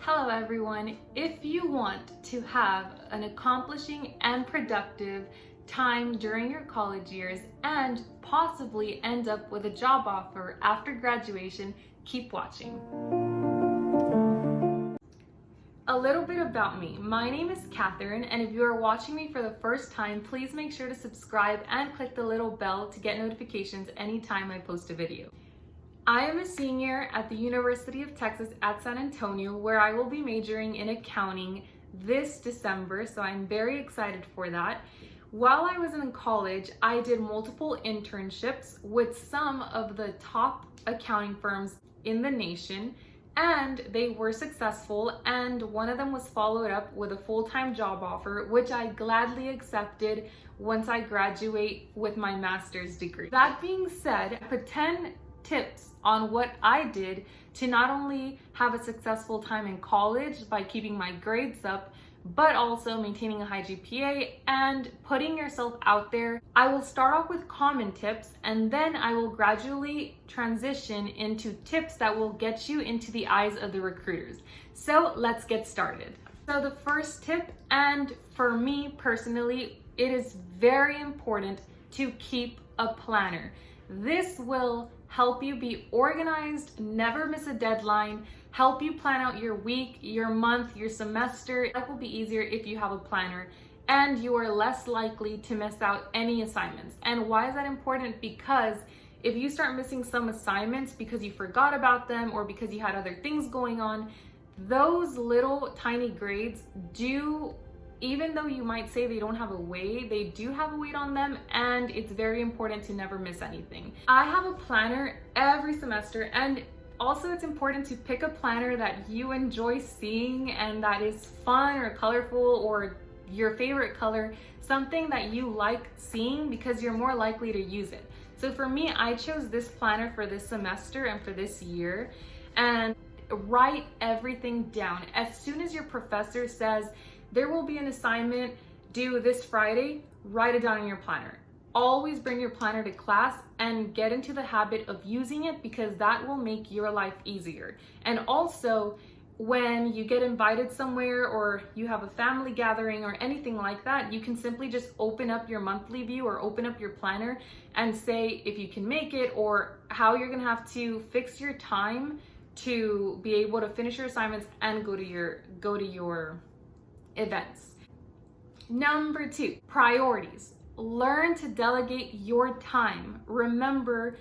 Hello everyone. If you want to have an accomplishing and productive time during your college years and possibly end up with a job offer after graduation, keep watching. A little bit about me. My name is Catherine, and if you are watching me for the first time, please make sure to subscribe and click the little bell to get notifications anytime I post a video. I am a senior at the University of Texas at San Antonio, where I will be majoring in accounting this December, so I'm very excited for that. While I was in college, I did multiple internships with some of the top accounting firms in the nation, and they were successful, and one of them was followed up with a full-time job offer, which I gladly accepted once I graduate with my master's degree. That being said, I put 10 tips on what I did to not only have a successful time in college by keeping my grades up, but also maintaining a high GPA and putting yourself out there. I will start off with common tips, and then I will gradually transition into tips that will get you into the eyes of the recruiters. So let's get started. So the first tip, and for me personally, it is very important to keep a planner. This will help you be organized, never miss a deadline, help you plan out your week, your month, your semester. Life will be easier if you have a planner, and you are less likely to miss out any assignments. And why is that important? Because if you start missing some assignments because you forgot about them or because you had other things going on, those little tiny grades do, even though you might say they don't have a weight, they do have a weight on them, and it's very important to never miss anything. I have a planner every semester, and also it's important to pick a planner that you enjoy seeing and that is fun or colorful or your favorite color, something that you like seeing because you're more likely to use it. So for me, I chose this planner for this semester and for this year, and write everything down. As soon as your professor says, there will be an assignment due this Friday, write it down in your planner. Always bring your planner to class and get into the habit of using it, because that will make your life easier. And also, when you get invited somewhere or you have a family gathering or anything like that, you can simply just open up your monthly view or open up your planner and say if you can make it or how you're gonna have to fix your time to be able to finish your assignments and go to your events. Number 2, priorities. Learn to delegate your time. Remember,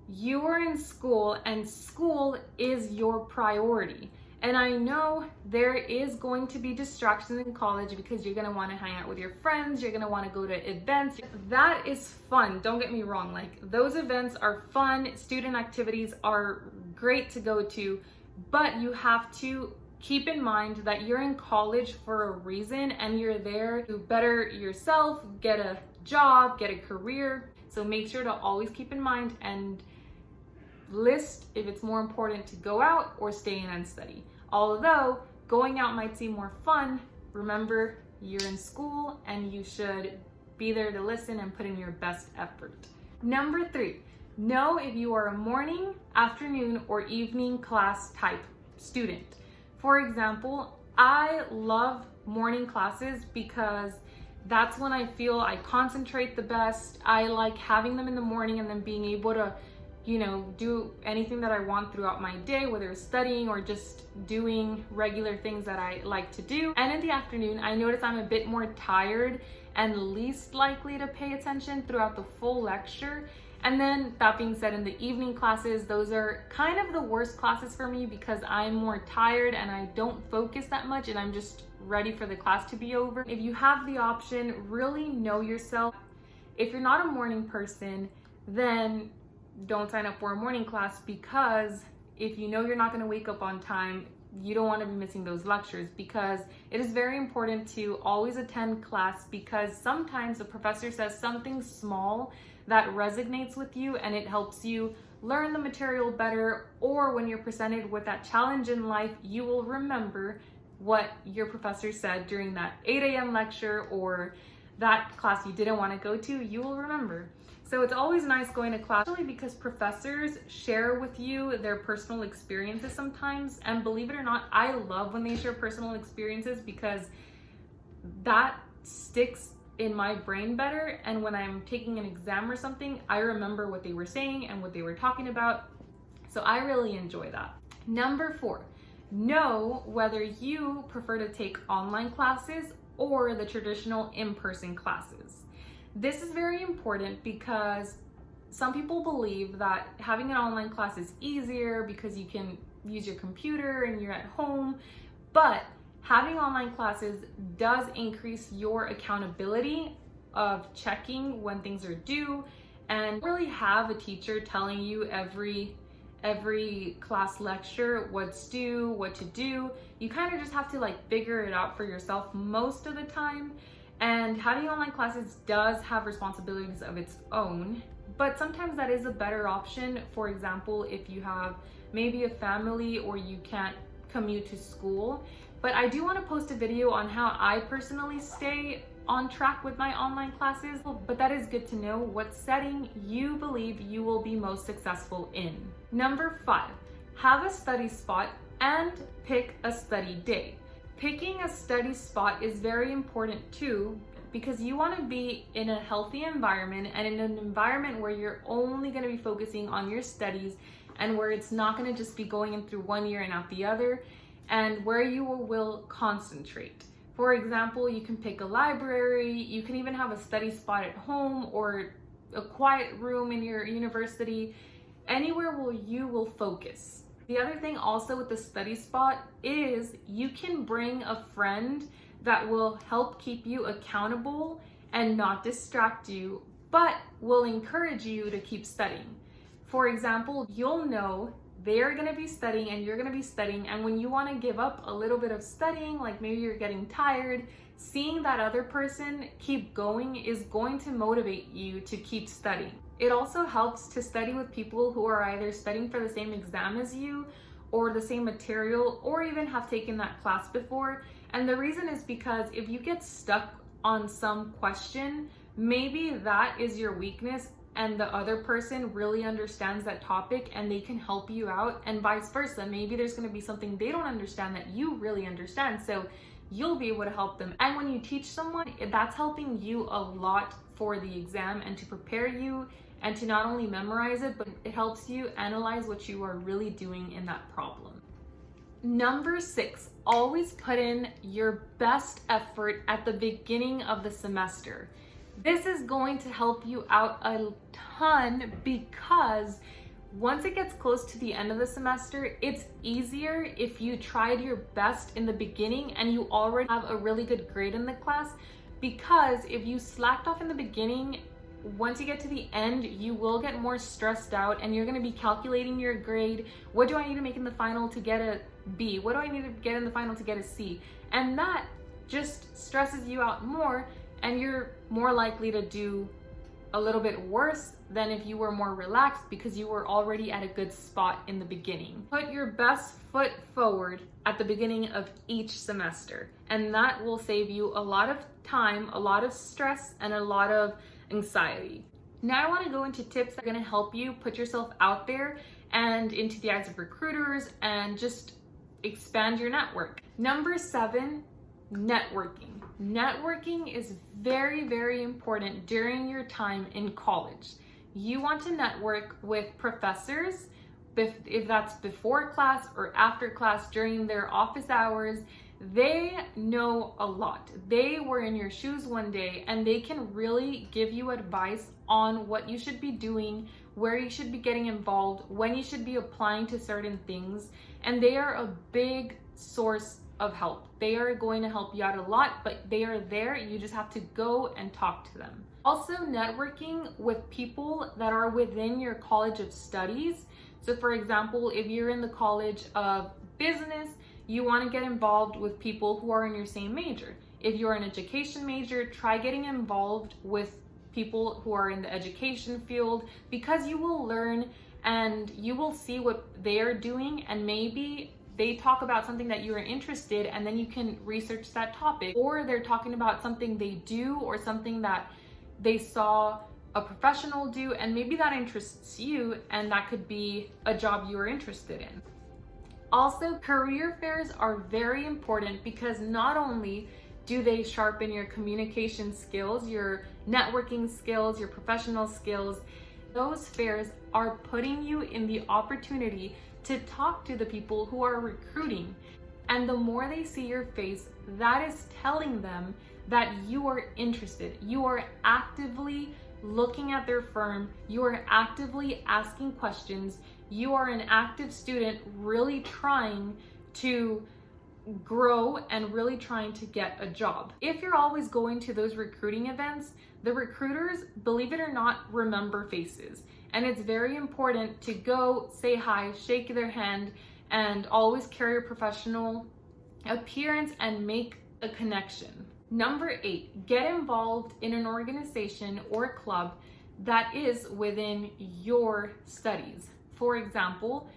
you are in school and school is your priority. And I know there is going to be distractions in college because you're gonna wanna hang out with your friends, you're gonna wanna go to events. That is fun, don't get me wrong. Like, those events are fun, student activities are great to go to, but you have to keep in mind that you're in college for a reason and you're there to better yourself, get a job, get a career. So make sure to always keep in mind and list if it's more important to go out or stay in and study. Although going out might seem more fun, remember you're in school and you should be there to listen and put in your best effort. Number 3, know if you are a morning, afternoon, or evening class type student. For example, I love morning classes because that's when I feel I concentrate the best. I like having them in the morning and then being able to, do anything that I want throughout my day, whether it's studying or just doing regular things that I like to do. And in the afternoon, I notice I'm a bit more tired and least likely to pay attention throughout the full lecture. And then that being said, in the evening classes, those are kind of the worst classes for me because I'm more tired and I don't focus that much and I'm just ready for the class to be over. If you have the option, really know yourself. If you're not a morning person, then don't sign up for a morning class, because if you know you're not going to wake up on time, you don't want to be missing those lectures, because it is very important to always attend class, because sometimes the professor says something small that resonates with you and it helps you learn the material better, or when you're presented with that challenge in life, you will remember what your professor said during that 8 a.m. lecture or that class you didn't want to go to, you will remember. So it's always nice going to class, especially because professors share with you their personal experiences sometimes. And believe it or not, I love when they share personal experiences because that sticks in my brain better. And when I'm taking an exam or something, I remember what they were saying and what they were talking about. So I really enjoy that. Number 4, know whether you prefer to take online classes or the traditional in-person classes. This is very important because some people believe that having an online class is easier because you can use your computer and you're at home, but having online classes does increase your accountability of checking when things are due and really have a teacher telling you every class lecture what's due, what to do. You kind of just have to figure it out for yourself most of the time. And having online classes does have responsibilities of its own, but sometimes that is a better option. For example, if you have maybe a family or you can't commute to school. But I do want to post a video on how I personally stay on track with my online classes, but that is good to know what setting you believe you will be most successful in. Number 5, have a study spot and pick a study day. Picking a study spot is very important too, because you want to be in a healthy environment and in an environment where you're only going to be focusing on your studies and where it's not going to just be going in through one year and out the other, and where you will concentrate. For example, you can pick a library, you can even have a study spot at home or a quiet room in your university, anywhere where you will focus. The other thing also with the study spot is you can bring a friend that will help keep you accountable and not distract you, but will encourage you to keep studying. For example, you'll know they're going to be studying and you're going to be studying, and when you want to give up a little bit of studying, like maybe you're getting tired, seeing that other person keep going is going to motivate you to keep studying. It also helps to study with people who are either studying for the same exam as you or the same material or even have taken that class before. And the reason is because if you get stuck on some question, maybe that is your weakness and the other person really understands that topic and they can help you out, and vice versa. Maybe there's going to be something they don't understand that you really understand, so you'll be able to help them. And when you teach someone, that's helping you a lot for the exam and to prepare you and to not only memorize it, but it helps you analyze what you are really doing in that problem. Number 6, always put in your best effort at the beginning of the semester. This is going to help you out a ton because once it gets close to the end of the semester, it's easier if you tried your best in the beginning and you already have a really good grade in the class, because if you slacked off in the beginning, once you get to the end, you will get more stressed out and you're going to be calculating your grade. What do I need to make in the final to get a B? What do I need to get in the final to get a C? And that just stresses you out more, and you're more likely to do a little bit worse than if you were more relaxed because you were already at a good spot in the beginning. Put your best foot forward at the beginning of each semester, and that will save you a lot of time, a lot of stress, and a lot of anxiety. Now I want to go into tips that are going to help you put yourself out there and into the eyes of recruiters and just expand your network. Number 7, networking. Networking is very, very important during your time in college. You want to network with professors, if that's before class or after class during their office hours. They know a lot. They were in your shoes one day and they can really give you advice on what you should be doing, where you should be getting involved, when you should be applying to certain things, and they are a big source of help. They are going to help you out a lot, but they are there. You just have to go and talk to them. Also, networking with people that are within your college of studies. So for example, if you're in the College of Business, you want to get involved with people who are in your same major. If you're an education major, try getting involved with people who are in the education field, because you will learn and you will see what they are doing, and maybe they talk about something that you are interested, and then you can research that topic. Or they're talking about something they do or something that they saw a professional do, and maybe that interests you and that could be a job you are interested in. Also, career fairs are very important because not only do they sharpen your communication skills, your networking skills, your professional skills, those fairs are putting you in the opportunity to talk to the people who are recruiting. And the more they see your face, that is telling them that you are interested. You are actively looking at their firm. You are actively asking questions. You are an active student really trying to grow and really trying to get a job. If you're always going to those recruiting events, the recruiters, believe it or not, remember faces. And it's very important to go, say hi, shake their hand, and always carry a professional appearance and make a connection. Number 8, get involved in an organization or club that is within your studies. For example,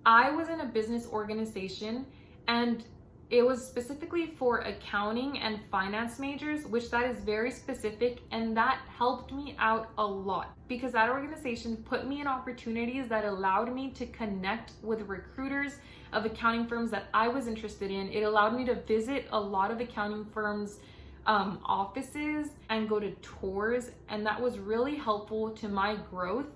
I was in a business organization and it was specifically for accounting and finance majors, which that is very specific, and that helped me out a lot because that organization put me in opportunities that allowed me to connect with recruiters of accounting firms that I was interested in. It allowed me to visit a lot of accounting firms' offices and go to tours, and that was really helpful to my growth.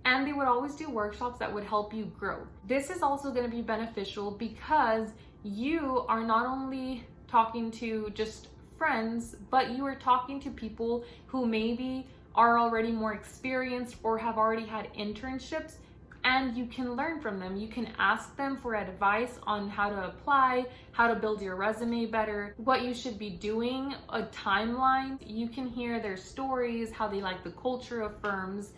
And they would always do workshops that would help you grow. This is also going to be beneficial because you are not only talking to just friends, but you are talking to people who maybe are already more experienced or have already had internships, and you can learn from them. You can ask them for advice on how to apply, how to build your resume better, what you should be doing, a timeline. You can hear their stories, how they like the culture of firms.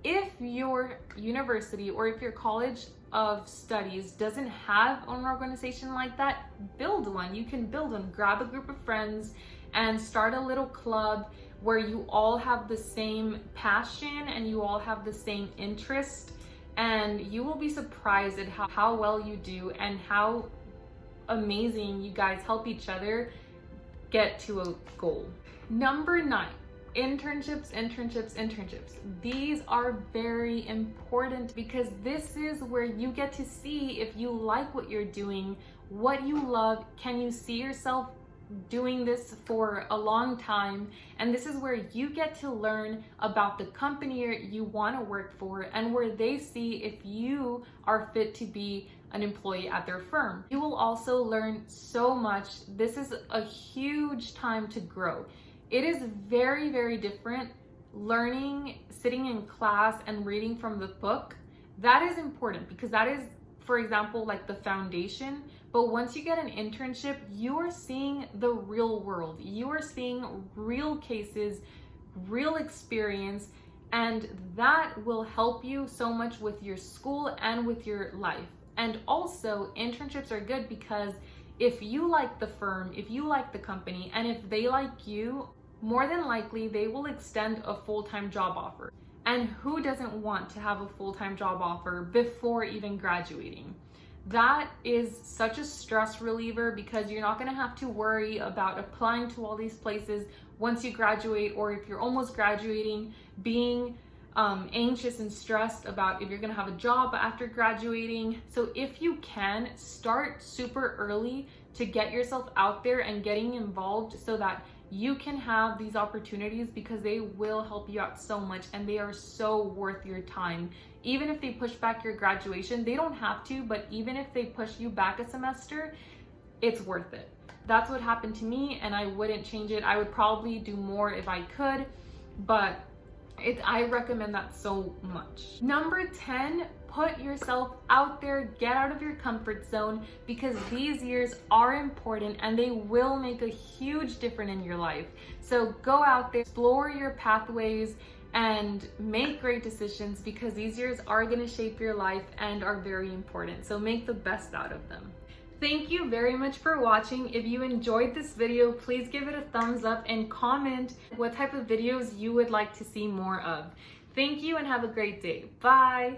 If your university or if your college of studies doesn't have an organization like that, build one. You can build one. Grab a group of friends and start a little club where you all have the same passion and you all have the same interest, and you will be surprised at how well you do and how amazing you guys help each other get to a goal. Number 9. Internships. These are very important because this is where you get to see if you like what you're doing, what you love. Can you see yourself doing this for a long time? And this is where you get to learn about the company you want to work for and where they see if you are fit to be an employee at their firm. You will also learn so much. This is a huge time to grow. It is very, very different learning, sitting in class and reading from the book. That is important because that is, for example, like the foundation. But once you get an internship, you are seeing the real world. You are seeing real cases, real experience, and that will help you so much with your school and with your life. And also, internships are good because if you like the firm, if you like the company, and if they like you, more than likely they will extend a full-time job offer. And who doesn't want to have a full-time job offer before even graduating? That is such a stress reliever because you're not going to have to worry about applying to all these places once you graduate, or if you're almost graduating, being anxious and stressed about if you're going to have a job after graduating. So if you can, start super early to get yourself out there and getting involved so that you can have these opportunities, because they will help you out so much and they are so worth your time. Even if they push back your graduation, they don't have to, but even if they push you back a semester, it's worth it. That's what happened to me and I wouldn't change it. I would probably do more if I could, but I recommend that so much. Number 10, put yourself out there, get out of your comfort zone, because these years are important and they will make a huge difference in your life. So go out there, explore your pathways, and make great decisions, because these years are going to shape your life and are very important. So make the best out of them. Thank you very much for watching. If you enjoyed this video, please give it a thumbs up and comment what type of videos you would like to see more of. Thank you and have a great day. Bye.